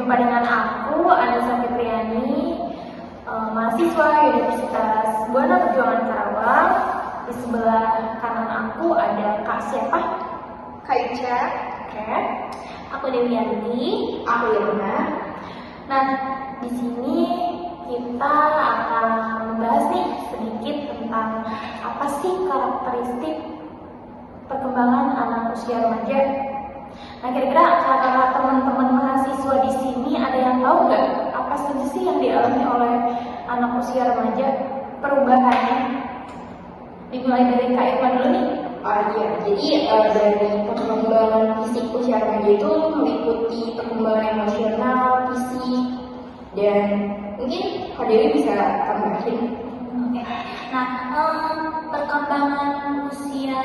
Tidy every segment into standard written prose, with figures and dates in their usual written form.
Berjumpa dengan aku, Anissa Fitriani, mahasiswa Universitas Buana Perjuangan Karawang. Di sebelah kanan aku ada Kak siapa? Kak Ica. Oke. Aku Dewianti. Aku Irma. Nah, di sini kita akan membahas nih sedikit tentang apa sih karakteristik perkembangan anak usia remaja. Nah, kira-kira kakak teman-teman mahasiswa di sini ada yang tahu nggak apa saja sih yang dialami oleh anak usia remaja, perubahannya? Dimulai dari Kak Irma dulu nih. Iya, jadi dari perkembangan fisik usia remaja itu meliputi perkembangan emosional, fisik, dan mungkin Kak Dewi bisa tambahin. Oke. Nah, perkembangan usia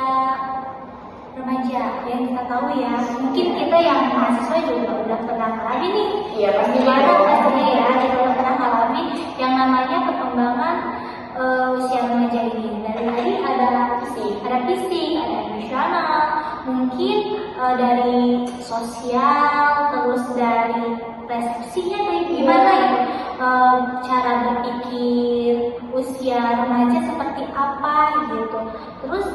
remaja yang kita tahu ya, mungkin kita yang mahasiswa juga udah pernah alami nih. Iya, pasti pastinya ya, kita udah pernah alami yang namanya perkembangan usia remaja ini. Dari tadi ada fisik, ada emosional, mungkin dari sosial, terus dari persepsinya kayak gimana ya, cara berpikir usia remaja seperti apa gitu. Terus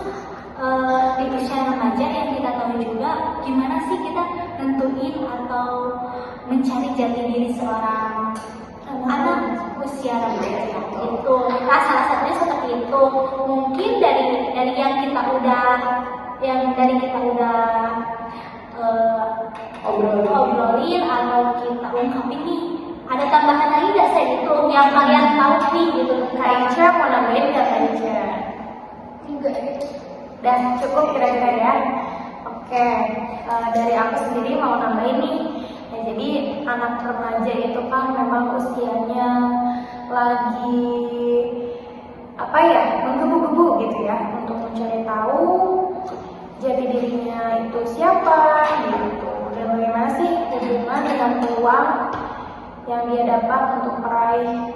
di usia remaja yang kita tahu juga gimana sih kita nentuin atau mencari jati diri seorang anak usia remaja itu. Nah, salah satunya seperti itu. Mungkin dari yang kita udah obrolin atau kita ungkapin nih, ada tambahan lagi nggak sih itu yang kalian tahu nih gitu? Kak Ica mau nambahin nggak, Kak Ica? Enggak. Dan cukup kira-kira ya. Oke, dari aku sendiri mau nambahin nih. Ya, jadi anak remaja itu kan memang usianya lagi menggebu-gebu gitu ya, untuk mencari tahu jati dirinya itu siapa gitu, dan bagaimana sih hubungan dengan peluang yang dia dapat untuk meraih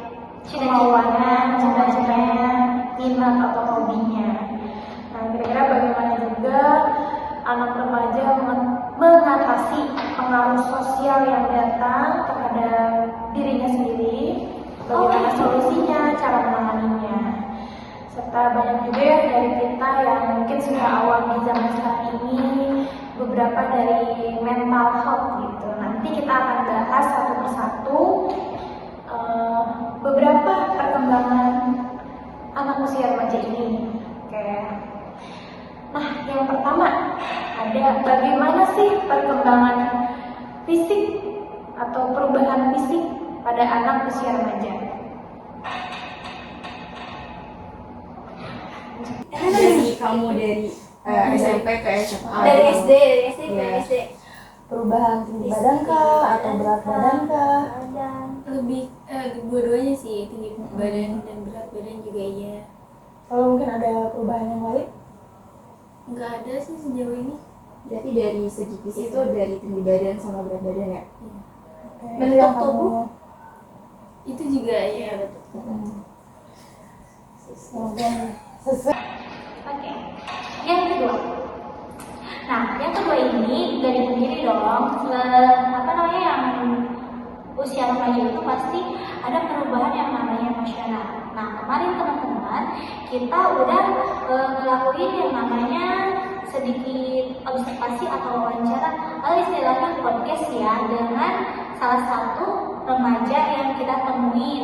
kemauannya, cita-citanya, minat atau hobinya. Nah, kira-kira bagaimana juga anak remaja mengatasi pengaruh sosial yang datang terhadap dirinya sendiri, bagaimana solusinya, cara menanganinya, serta banyak juga ya dari kita yang mungkin sudah awam di zaman sekarang ini, beberapa dari mental health gitu. Nanti kita akan bahas satu persatu beberapa perkembangan anak usia remaja ini. Oke. Nah, yang pertama ada bagaimana sih perkembangan fisik atau perubahan fisik pada anak usia remaja. Jadi kamu dari SMP ke SMA. Dari SD ke SD. Perubahan tinggi badan kah atau berat badan kah? Lebih dua-duanya sih, tinggi badan dan berat badan juga iya. Kalau mungkin ada perubahan yang lain? Nggak ada sih sejauh ini. Berarti dari segi fisik itu dari tinggi badan sama berat badan ya? Bentuk tubuh? Itu juga iya, betul. Sesuai. Oke. Yang kedua. Nah, yang kedua ini dari sendiri dong, yang usia remaja itu pasti ada perubahan yang namanya emosional. Nah, kemarin teman-teman kita udah ngelakuin yang namanya sedikit observasi atau wawancara atau istilahnya podcast ya, dengan salah satu remaja yang kita temuin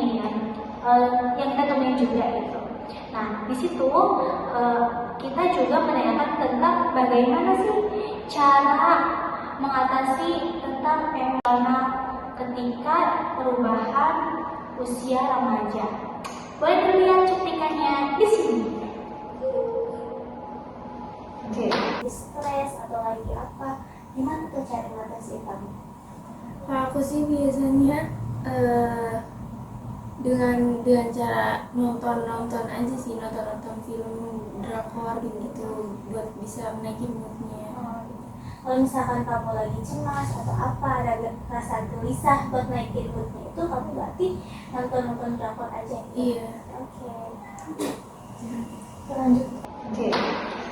juga itu. Nah, di situ kita juga menanyakan tentang bagaimana sih cara mengatasi tentang emosional ketika perubahan usia remaja. Boleh dilihat cuplikannya di sini. Oke. Stres atau lagi apa, gimana tuh cara mengatasi kamu? Kalau aku sih biasanya dengan cara nonton aja sih, nonton film drakor gitu buat bisa menaikin moodnya. Kalau misalkan kamu lagi cemas atau apa, ada rasa gelisah buat naikin moodnya, itu kamu berarti nonton drakor aja gitu? Iya. Oke. Lanjut. Oke.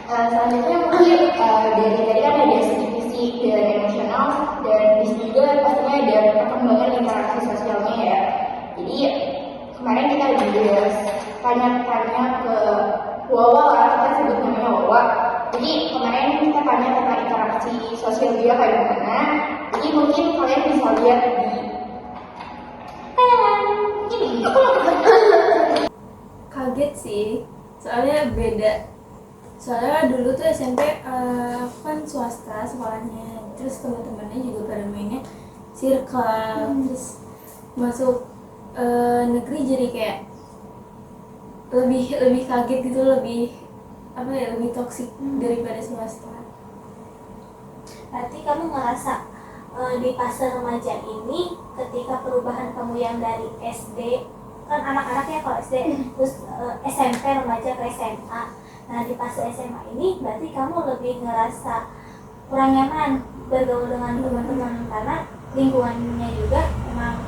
Selanjutnya mungkin dari tadi kan ada segi fisik dan emosional, dan di sini juga pastinya ada perkembangan tanya-tanya ke Wawa lah, kita sebut namanya Wawa. Jadi kemarin kita tanya tentang interaksi sosial media kayak gimana. Jadi mungkin kalian bisa lihat di ini. Kaget sih, soalnya beda. Soalnya dulu tuh SMP kan swasta sekolahnya, terus teman-temannya juga pada mainnya circle, terus masuk negeri jadi kayak lebih kaget gitu, lebih apa ya, lebih toksik daripada swasta. Berarti kamu ngerasa di fase remaja ini ketika perubahan kamu yang dari SD, kan anak-anak ya kalau SD, terus SMP remaja ke SMA. Nah di fase SMA ini berarti kamu lebih ngerasa kurang nyaman bergaul dengan teman-teman karena lingkungannya juga emang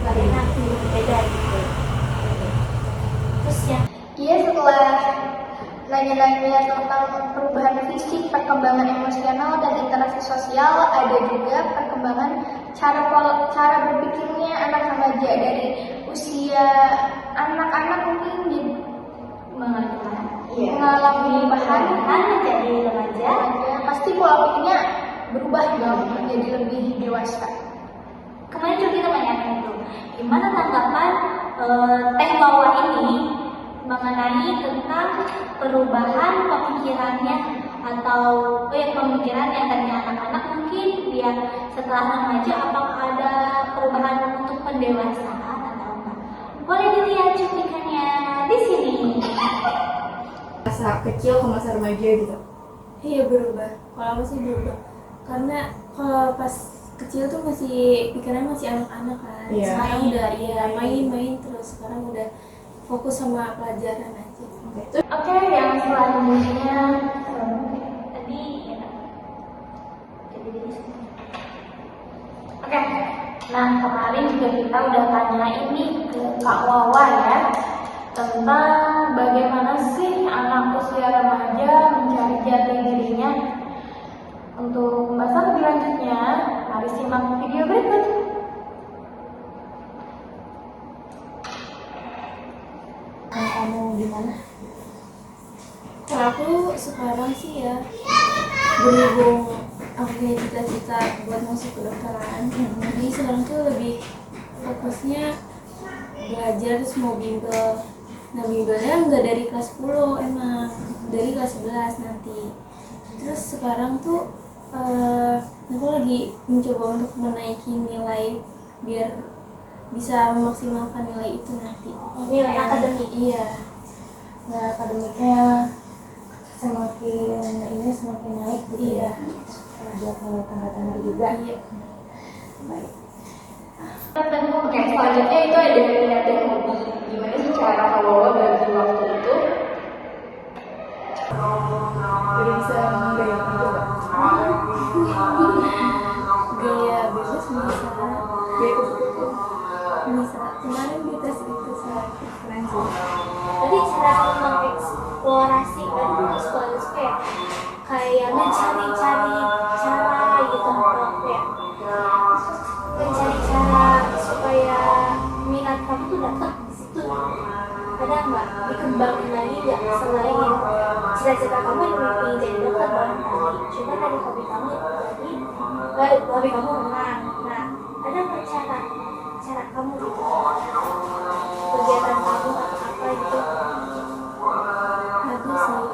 gak enak, beda gitu. Terus yang Iya, setelah nanya-nanya tentang perubahan fisik, perkembangan emosional, dan interaksi sosial, ada juga perkembangan cara berpikirnya anak remaja dari usia anak-anak mungkin mengalami perubahan jadi remaja. pasti pola pikirnya berubah dong menjadi lebih dewasa. Kemarin juga kita menanyakan itu, gimana tanggapan Teh Wawa ini mengenai tentang perubahan pemikirannya atau pemikiran yang tadinya anak-anak mungkin dia setelah remaja, apakah ada perubahan untuk pendewasaan atau enggak? Boleh dilihat cuplikannya di sini. Masa kecil ke masa remaja gitu. Iya berubah, kalau aku sih berubah, karena kalau pas kecil tuh masih pikirannya masih anak-anak kan. Iya. Sekarang udah main-main terus, sekarang udah fokus sama pelajaran aja. Oke, yang selanjutnya tadi ya. Oke, nah kemarin juga kita udah tanya ini ke Kak Wawa ya, tentang bagaimana sih anak usia remaja mencari jati dirinya. Untuk pembahasan lebih lanjutnya, mari simak video berikut. Kamu gimana? Kalau aku sekarang sih ya, berhubung aku punya cita-cita buat masuk kedokteran, jadi sekarang tuh lebih fokusnya belajar, terus mau bimbel. Nah bimbelnya nggak dari kelas 10, emang dari kelas 11 nanti. Terus sekarang tuh aku lagi mencoba untuk menaiki nilai biar bisa memaksimalkan nilai itu nanti. nilai akademik. Iya. Nah, akademiknya semakin naik gitu ya. Buat tanda-tanda juga. Iya. Baik. Oke, selanjutnya itu ada minat dan hobi. Gimana sih cara Wawa bagi waktu itu? Jadi bisa menggayakan juga. Gaya bebas bisa. Gaya kupu-kupu. Bisa. Kemarin di tes itu saya Keren sih. Jadi cara kamu mengeksplorasi kan eksplorasi kayak mencari-cari cara gitu atau kayak mencari cara supaya minat kamu tuh dapat di situ. Ada nggak dikembangin lagi nggak selain cita-cita kamu yang ingin jadi dokter barang tadi? Cuma dari hobi kamu tadi, hobi kamu renang. Nah, ada nggak cara kamu gitu? Kegiatan kamu atau apa gitu? ada sih.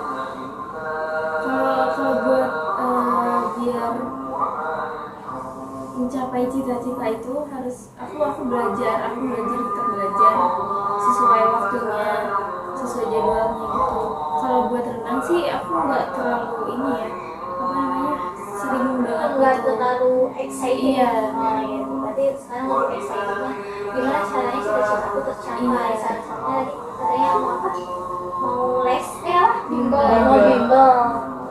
Kalau buat biar mencapai cita-cita itu harus aku belajar tetap belajar sesuai waktunya, sesuai jadwalnya gitu. Kalau buat renang sih aku nggak terlalu ini ya, apa namanya, sering banget Nggak gitu. terlalu excited. Iya. Oh, ya. Berarti sekarang mau excitednya gimana caranya cita-cita aku tercapai? Iya. Salah satunya tadi katanya mau apa? Mau les? Apa? Bimbel. Mau bimbel.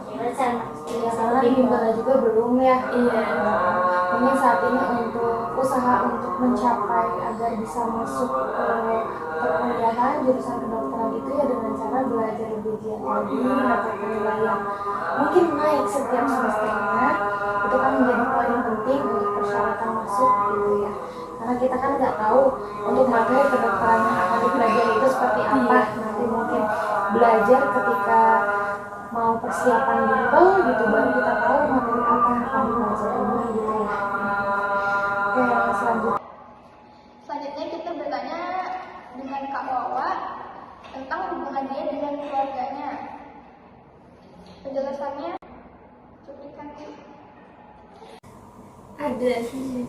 Gimana cara Karena bimbelnya juga belum ya. Iya. Ini saat ini untuk usaha untuk mencapai agar bisa masuk ke perkuliahan jurusan kedokteran itu ya dengan cara belajar lebih giat lagi, mendapatkan nilai yang mungkin naik setiap semesternya. Itu kan menjadi poin penting untuk persyaratan masuk gitu ya. Karena kita kan nggak tahu untuk materi kedokteran yang akan dipelajari itu seperti apa. Nanti mungkin belajar ketika mau persiapan bimbel gitu baru kita tahu materi apa yang akan dipelajari gitu ya. Oke, selanjutnya. Selanjutnya kita bertanya dengan Kak Wawa tentang hubungan dia dengan keluarganya. Penjelasannya cuplikan. Ada sih.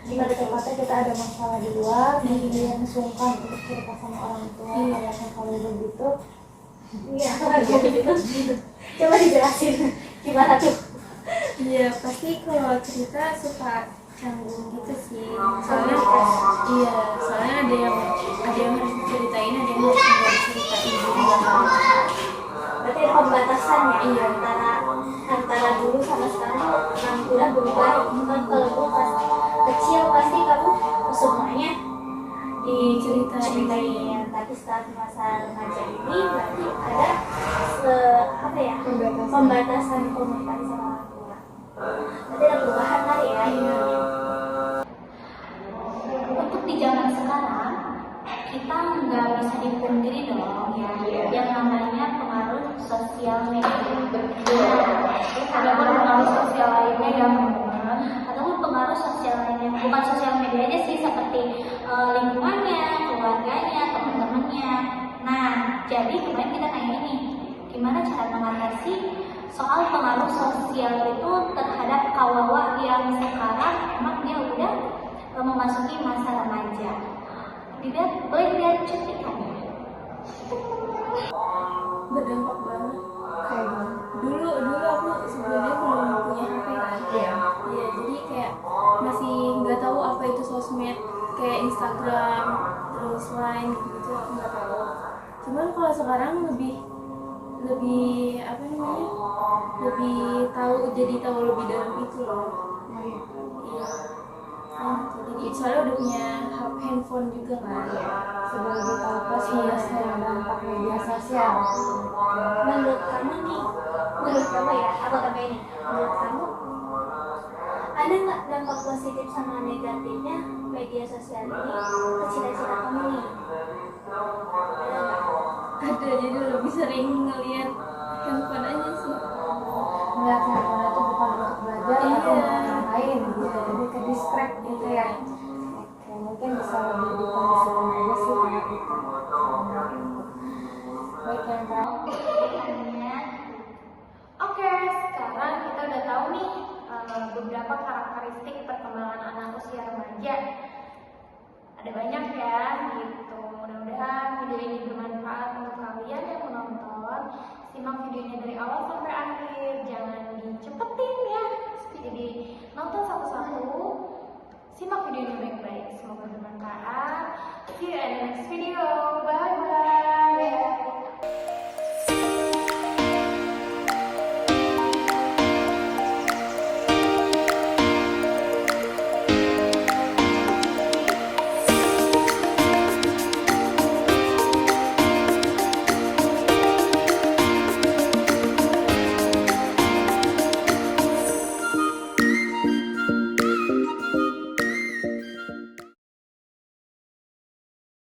Jika tepatnya kita ada masalah di luar, kemudian sungkan untuk cerita sama orang tua, yang kalau begitu, Iya, gitu. Coba dijelasin gimana tuh? Iya, pasti kalau cerita suka canggung gitu sih. Soalnya ada yang harus diceritain, ada yang harus nggak diceritain juga. Berarti ada pembatasan ya, iya, antara dulu sama sekarang yang udah berubah. Kan kalau dulu pas kecil pasti kamu semuanya diceritain, tapi setelah masa remaja ini berarti ada pembatasan komunikasi sama orang tua. Berarti ada perubahan kali ya. Untuk di zaman sekarang kita nggak bisa dipungkiri dong ya, yang namanya pengaruh sosial media. Ada pengaruh sosial lainnya yang ataupun pengaruh sosial lainnya, bukan sosial media aja sih, seperti lingkungannya, keluarganya, teman-temannya. Nah, jadi kemarin kita nanya ini, gimana cara mengatasi soal pengaruh sosial itu terhadap kawawa yang sekarang emang dia udah memasuki masa remaja. Boleh dilihat cuplikannya. Berdampak banget. Kayak dulu aku sebenarnya belum punya HP kan. Iya, jadi kayak masih nggak tahu apa itu sosmed, kayak Instagram, terus Line gitu aku nggak tahu. Cuman kalau sekarang lebih apa namanya? Lebih tahu, jadi tahu lebih dalam itu loh. Iya. Jadi soalnya udah punya handphone juga kan. sudah lebih tahu plus minusnya dampak media sosial. Menurut kamu nih, menurut kamu ya, apa kamu ini? Menurut kamu ada nggak dampak positif sama negatifnya media sosial ini ke cita-cita kamu nih? Ada nggak? Ada, jadi lebih sering ngeliat handphone aja sih. Melihat handphone itu bukan untuk belajar atau untuk yang lain gitu, jadi ke distract gitu ya. Oke, mungkin bisa lebih dikondisikan aja sih karena itu. Baik, yang terakhir. Oke, sekarang kita udah tahu nih beberapa karakteristik perkembangan anak usia remaja. Ada banyak ya, gitu. Mudah-mudahan video ini bermanfaat untuk kalian yang menonton. Simak videonya dari awal sampai akhir, jangan dicepetin ya. Jadi nonton satu-satu. Simak videonya baik-baik. Semoga bermanfaat. See you in the next video. Bye bye.